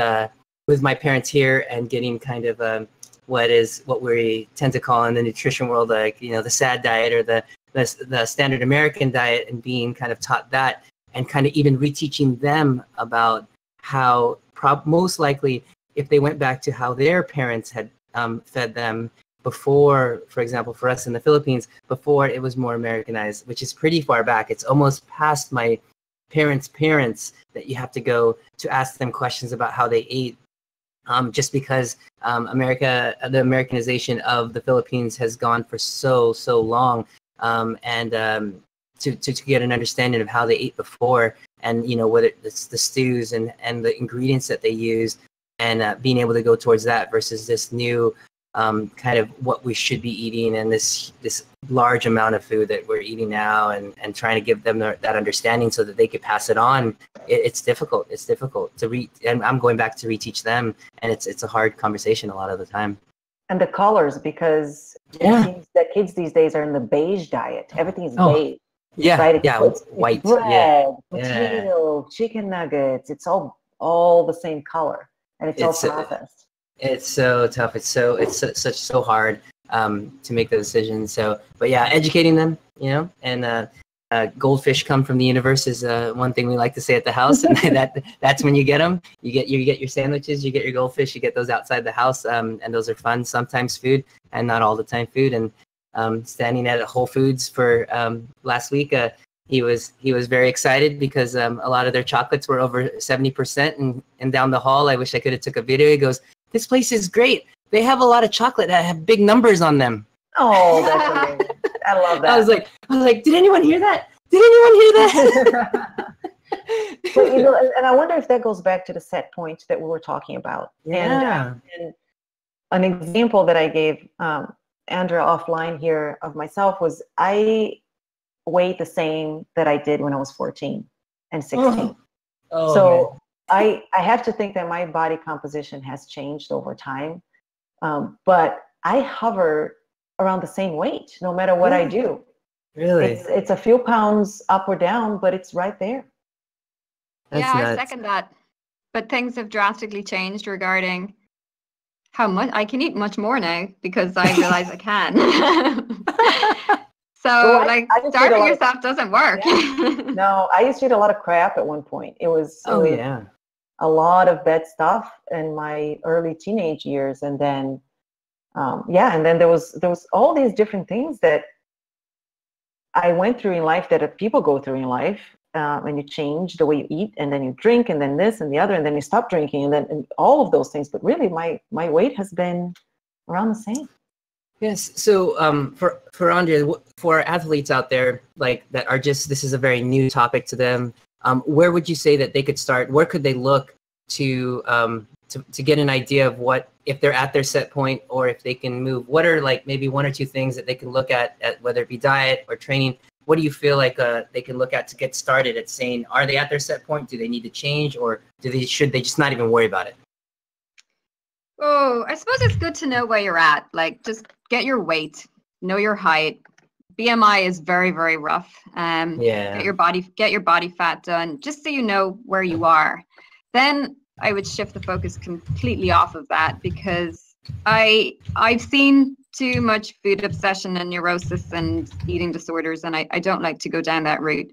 my parents here and getting kind of what we tend to call in the nutrition world, like the SAD diet or the standard American diet, and being kind of taught that, and kind of even reteaching them about how most likely, if they went back to how their parents had fed them before, for example, for us in the Philippines, before it was more Americanized, which is pretty far back. It's almost past my parents' that you have to go to ask them questions about how they ate, just because the Americanization of the Philippines has gone for so long, and to get an understanding of how they ate before, and whether it's the stews and the ingredients that they use, and being able to go towards that versus this new kind of what we should be eating, and this large amount of food that we're eating now, and trying to give them that understanding so that they could pass it on. It's difficult to and I'm going back to reteach them, and it's a hard conversation a lot of the time. And the colors, because it seems that kids these days are in the beige diet. Everything is beige. Yeah, right? it's white. Bread, potato, chicken nuggets. It's all the same color, and it's all processed. It's so tough. It's so hard. to make the decision. So, but yeah, educating them, you know, and goldfish come from the universe is one thing we like to say at the house, and that's when you get them. You get your sandwiches, you get your goldfish, you get those outside the house, and those are fun. Sometimes food, and not all the time food. And standing at Whole Foods for last week, he was very excited because a lot of their chocolates were over 70%, and down the hall, I wish I could have took a video. He goes, "This place is great. They have a lot of chocolate that have big numbers on them." Oh, that's amazing. I love that. I was like, did anyone hear that? Did anyone hear that? But, you know, and I wonder if that goes back to the set point that we were talking about. Yeah. And an example that I gave Andrea offline here of myself was I weighed the same that I did when I was 14 and 16. Oh, so I have to think that my body composition has changed over time. But I hover around the same weight no matter what I do. Really? It's a few pounds up or down, but it's right there. That's yeah, nuts. I second that. But things have drastically changed regarding how much I can eat much more now because I realize I can. So, Well, like, I just starving yourself doesn't work. Yeah. No, I used to eat a lot of crap at one point. It was yeah. a lot of bad stuff in my early teenage years, and then and then there was all these different things that I went through in life that people go through in life, and you change the way you eat, and then you drink, and then this and the other, and then you stop drinking, and all of those things. But really, my weight has been around the same. Yes. So for Andrea, for athletes out there like that are just, this is a very new topic to them. Where would you say that they could start? Where could they look to get an idea of what, if they're at their set point or if they can move? What are like maybe one or two things that they can look at whether it be diet or training? What do you feel like they can look at to get started at saying, are they at their set point? Do they need to change, or should they just not even worry about it? Oh, I suppose it's good to know where you're at. Like, just get your weight, know your height. BMI is very, very rough. Get your body fat done, just so you know where you are. Then I would shift the focus completely off of that, because I've seen too much food obsession and neurosis and eating disorders, and I don't like to go down that route.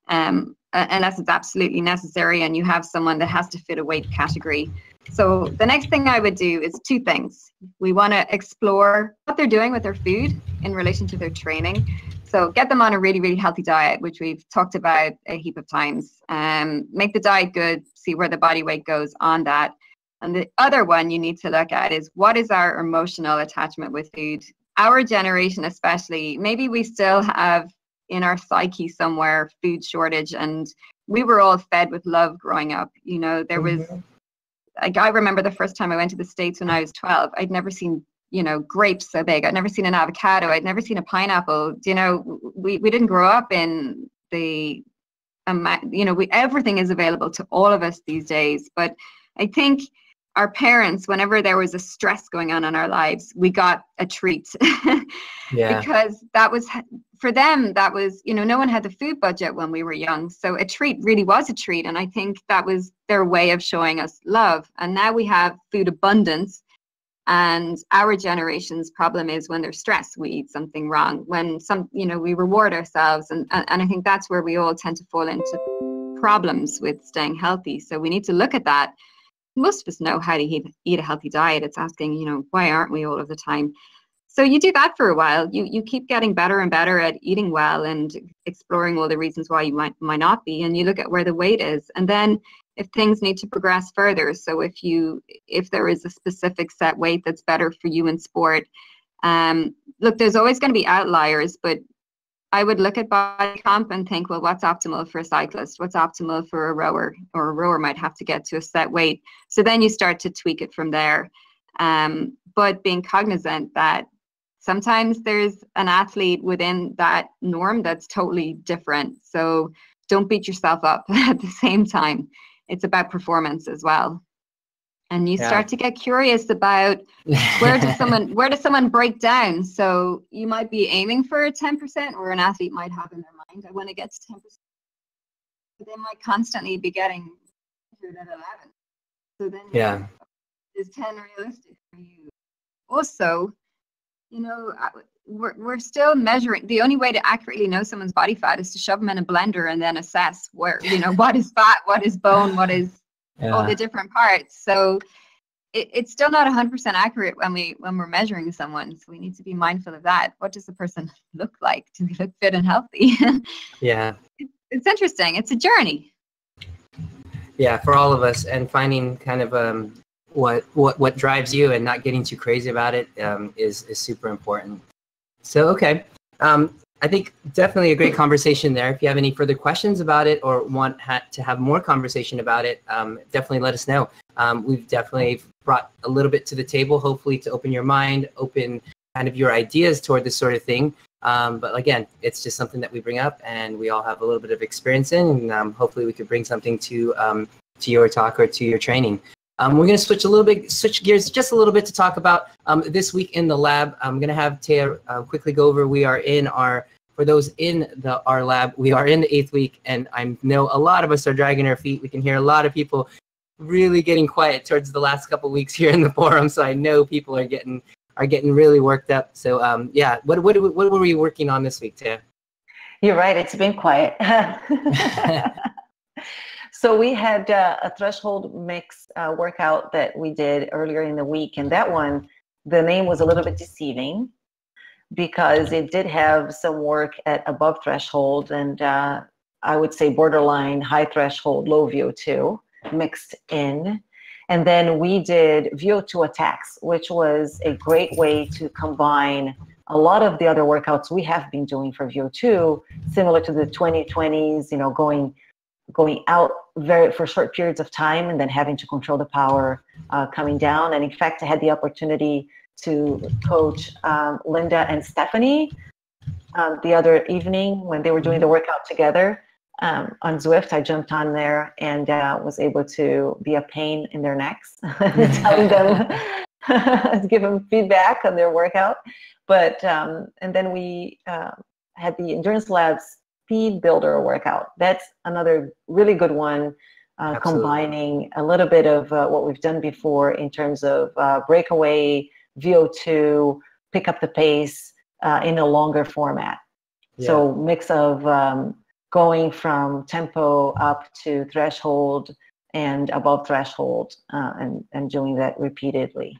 Unless it's absolutely necessary and you have someone that has to fit a weight category. So the next thing I would do is two things. We want to explore what they're doing with their food in relation to their training. So get them on a really, really healthy diet, which we've talked about a heap of times. Make the diet good, see where the body weight goes on that. And the other one you need to look at is, what is our emotional attachment with food? Our generation especially, maybe we still have in our psyche somewhere food shortage, and we were all fed with love growing up. You know, there was, like, I remember the first time I went to the States when I was 12, I'd never seen, you know, grapes so big. I'd never seen an avocado. I'd never seen a pineapple. You know, we didn't grow up in the, you know, everything is available to all of us these days. But I think our parents, whenever there was a stress going on in our lives, we got a treat. Because that was, for them, that was, you know, no one had the food budget when we were young. So a treat really was a treat. And I think that was their way of showing us love. And now we have food abundance. And our generation's problem is when they're stressed, we eat something wrong. When we reward ourselves. And I think that's where we all tend to fall into problems with staying healthy. So we need to look at that. Most of us know how to eat a healthy diet. It's asking, you know, why aren't we all of the time? So you do that for a while. You keep getting better and better at eating well and exploring all the reasons why you might not be. And you look at where the weight is. And then if things need to progress further, so if there is a specific set weight that's better for you in sport, look, there's always going to be outliers, but I would look at body comp and think, well, what's optimal for a cyclist? What's optimal for a rower? Or a rower might have to get to a set weight. So then you start to tweak it from there. But being cognizant that sometimes there's an athlete within that norm that's totally different. So don't beat yourself up at the same time. It's about performance as well. And you start to get curious about where does someone break down? So you might be aiming for a 10%, or an athlete might have in their mind, I want to get to 10%. But they might constantly be getting at 11. So then is 10 realistic for you? Also, We're still measuring. The only way to accurately know someone's body fat is to shove them in a blender and then assess where, what is fat, what is bone, what is all the different parts. So it's still not 100% accurate when we're measuring someone. So we need to be mindful of that. What does the person look like? Do they look fit and healthy? Yeah. It's interesting. It's a journey. Yeah, for all of us, and finding kind of what drives you and not getting too crazy about it is super important. So, okay. I think definitely a great conversation there. If you have any further questions about it or want to have more conversation about it, definitely let us know. We've definitely brought a little bit to the table, hopefully to open your mind, open kind of your ideas toward this sort of thing. But again, it's just something that we bring up and we all have a little bit of experience in, and hopefully we could bring something to your talk or to your training. We're going to switch gears just a little bit to talk about this week in the lab. I'm going to have Taya quickly go over. We are in for those in our lab, we are in the 8th week, and I know a lot of us are dragging our feet. We can hear a lot of people really getting quiet towards the last couple of weeks here in the forum. So I know people are getting really worked up. So yeah, what were we working on this week, Taya? You're right. It's been quiet. So we had a threshold mix workout that we did earlier in the week. And that one, the name was a little bit deceiving because it did have some work at above threshold and I would say borderline high threshold, low VO2 mixed in. And then we did VO2 attacks, which was a great way to combine a lot of the other workouts we have been doing for VO2, similar to the 2020s, going out for short periods of time and then having to control the power coming down. And in fact, I had the opportunity to coach Linda and Stephanie the other evening when they were doing the workout together on Zwift. I jumped on there and was able to be a pain in their necks, telling them to give them feedback on their workout. But and then we had the Endurance Labs Speed Builder workout. That's another really good one, combining a little bit of what we've done before in terms of breakaway, VO2, pick up the pace in a longer format. Yeah. So mix of going from tempo up to threshold and above threshold and doing that repeatedly.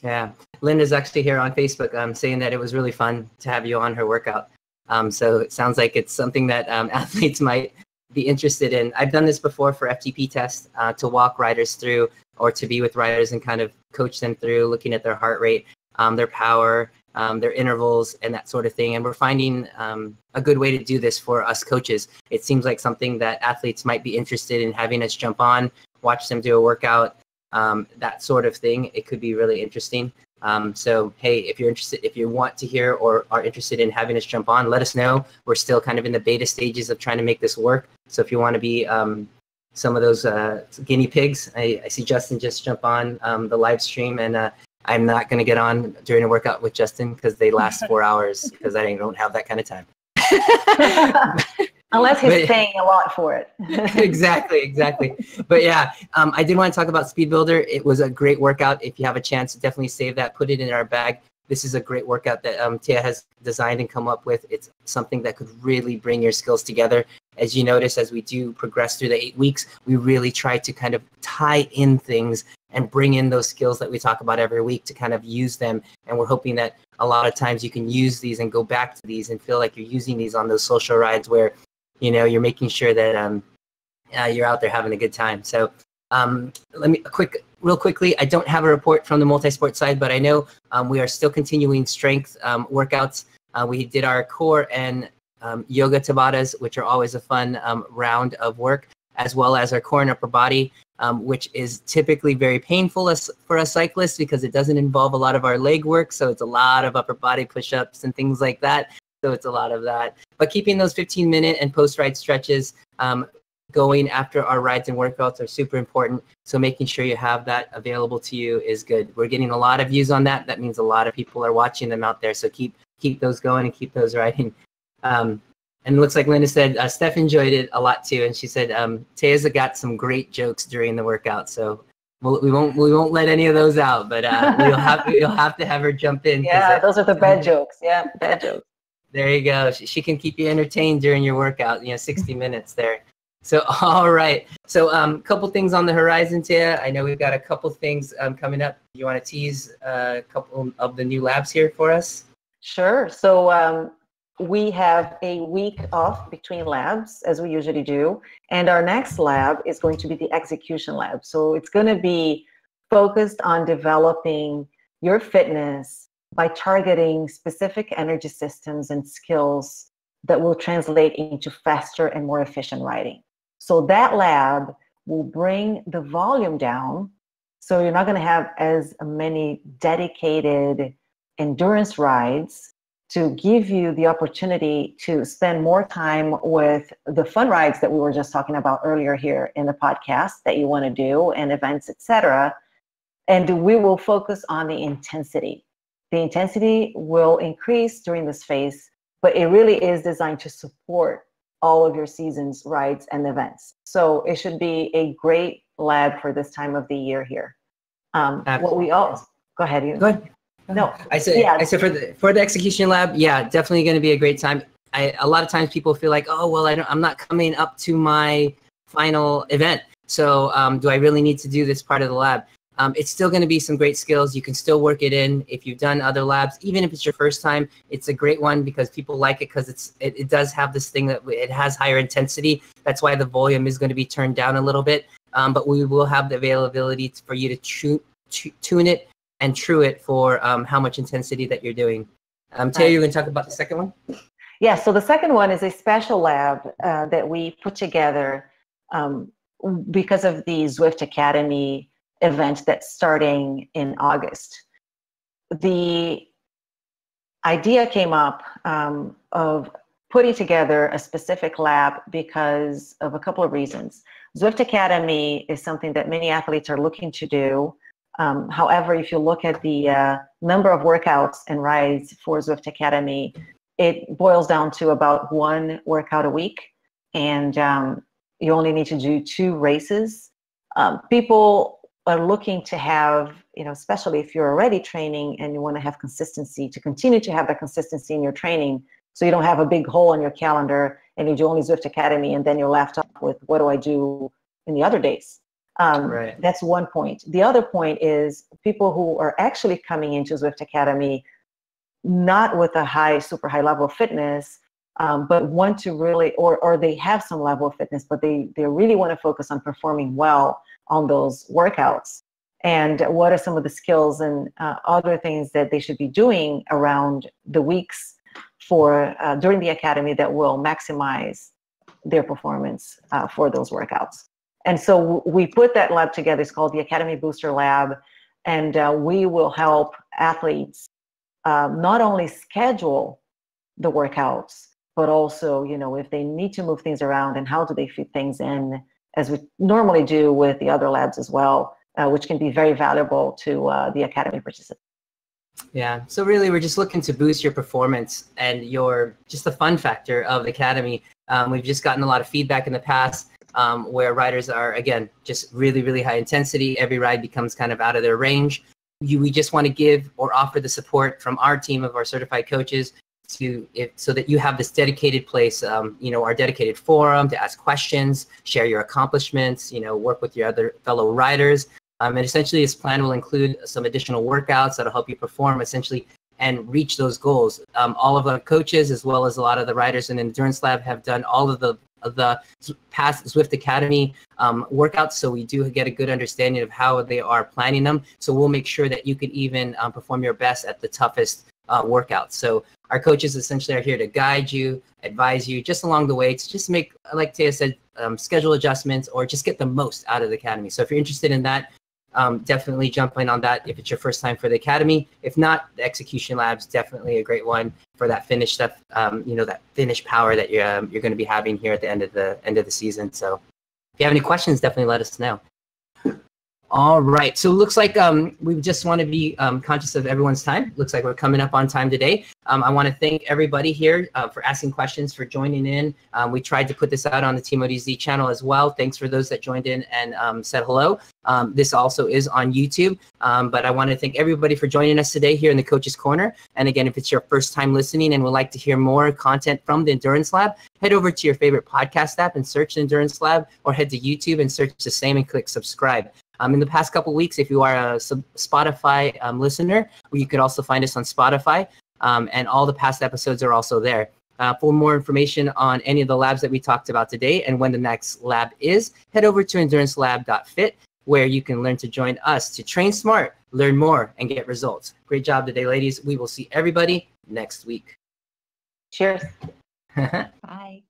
Yeah, Linda's actually here on Facebook saying that it was really fun to have you on her workout. So it sounds like it's something that athletes might be interested in. I've done this before for FTP tests to walk riders through or to be with riders and kind of coach them through looking at their heart rate, their power, their intervals and that sort of thing. And we're finding a good way to do this for us coaches. It seems like something that athletes might be interested in having us jump on, watch them do a workout, that sort of thing. It could be really interesting. So, hey, if you're interested, if you want to hear or are interested in having us jump on, let us know. We're still kind of in the beta stages of trying to make this work. So if you want to be some of those guinea pigs, I see Justin just jump on the live stream, and I'm not going to get on during a workout with Justin because they last 4 hours because I don't have that kind of time. Unless he's paying a lot for it. Exactly. But yeah, I did want to talk about Speed Builder. It was a great workout. If you have a chance, definitely save that, put it in our bag. This is a great workout that Taya has designed and come up with. It's something that could really bring your skills together. As you notice, as we do progress through the 8 weeks, we really try to kind of tie in things and bring in those skills that we talk about every week to kind of use them. And we're hoping that a lot of times you can use these and go back to these and feel like you're using these on those social rides where, you're making sure that you're out there having a good time. So let me real quickly, I don't have a report from the multi-sport side, but I know we are still continuing strength workouts. We did our core and yoga tabatas, which are always a fun round of work, as well as our core and upper body, which is typically very painful for us cyclists because it doesn't involve a lot of our leg work. So it's a lot of upper body push-ups and things like that. So it's a lot of that. But keeping those 15-minute and post-ride stretches going after our rides and workouts are super important. So making sure you have that available to you is good. We're getting a lot of views on that. That means a lot of people are watching them out there. So keep those going and keep those riding. And it looks like Linda said Steph enjoyed it a lot too. And she said Taya's got some great jokes during the workout. So we won't let any of those out, but you'll have to have her jump in. Yeah, those are the bad jokes. Yeah, bad jokes. There you go. She can keep you entertained during your workout. 60 minutes there. So all right. So a couple things on the horizon, Tia. I know we've got a couple things coming up. You want to tease a couple of the new labs here for us? Sure. So we have a week off between labs, as we usually do. And our next lab is going to be the execution lab. So it's going to be focused on developing your fitness by targeting specific energy systems and skills that will translate into faster and more efficient riding. So that lab will bring the volume down. So you're not going to have as many dedicated endurance rides, to give you the opportunity to spend more time with the fun rides that we were just talking about earlier here in the podcast that you want to do, and events, etc. And we will focus on the intensity. The intensity will increase during this phase, but it really is designed to support all of your season's rides and events. So it should be a great lab for this time of the year here. What we all go ahead, you. Go ahead. No, I said for the execution lab, yeah, definitely going to be a great time. A lot of times people feel like, oh well, I'm not coming up to my final event, so do I really need to do this part of the lab? It's still going to be some great skills. You can still work it in if you've done other labs, even if it's your first time. It's a great one because people like it because it does have this thing that it has higher intensity. That's why the volume is going to be turned down a little bit, but we will have the availability for you to tune it and true it for how much intensity that you're doing. Taylor, you're going to talk about the second one? Yeah, so the second one is a special lab that we put together because of the Zwift Academy event that's starting in August. The idea came up of putting together a specific lab because of a couple of reasons. Zwift Academy is something that many athletes are looking to do. However, if you look at the number of workouts and rides for Zwift Academy, it boils down to about one workout a week, and you only need to do 2 races. People are looking to have, especially if you're already training and you want to have consistency, to continue to have that consistency in your training, so you don't have a big hole on your calendar and you do only Zwift Academy and then you're left up with what do I do in the other days. Right. That's one point. The other point is people who are actually coming into Zwift Academy not with a super high level of fitness, but want to really, or they have some level of fitness, but they really want to focus on performing well on those workouts. And what are some of the skills and other things that they should be doing around the weeks during the academy that will maximize their performance for those workouts. And so we put that lab together. It's called the Academy Booster Lab. And we will help athletes not only schedule the workouts, but also, if they need to move things around and how do they fit things in, as we normally do with the other labs as well, which can be very valuable to the Academy participants. Yeah, so really we're just looking to boost your performance and just the fun factor of the Academy. We've just gotten a lot of feedback in the past where riders are, again, just really, really high intensity. Every ride becomes kind of out of their range. We just want to give or offer the support from our team of our certified coaches so that you have this dedicated place, our dedicated forum to ask questions, share your accomplishments, work with your other fellow riders. And essentially this plan will include some additional workouts that'll help you perform essentially and reach those goals. All of our coaches, as well as a lot of the riders in Endurance Lab, have done all of the past Zwift Academy workouts, so we do get a good understanding of how they are planning them. So we'll make sure that you can even perform your best at the toughest workouts. So our coaches essentially are here to guide you, advise you just along the way to just make, like Taya said, schedule adjustments or just get the most out of the Academy. So if you're interested in that, definitely jump in on that if it's your first time for the Academy. If not, the Execution Lab's definitely a great one for that finish stuff, that finish power that you're going to be having here at the end of the season. So if you have any questions, definitely let us know. All right. So it looks like we just want to be conscious of everyone's time. Looks like we're coming up on time today. I want to thank everybody here for asking questions, for joining in. We tried to put this out on the Team ODZ channel as well. Thanks for those that joined in and said hello. This also is on YouTube. But I want to thank everybody for joining us today here in the Coach's Corner. And again, if it's your first time listening and would like to hear more content from the Endurance Lab, head over to your favorite podcast app and search the Endurance Lab, or head to YouTube and search the same and click subscribe. In the past couple of weeks, if you are a Spotify listener, you could also find us on Spotify, and all the past episodes are also there. For more information on any of the labs that we talked about today and when the next lab is, head over to endurancelab.fit, where you can learn to join us to train smart, learn more, and get results. Great job today, ladies. We will see everybody next week. Cheers. Bye.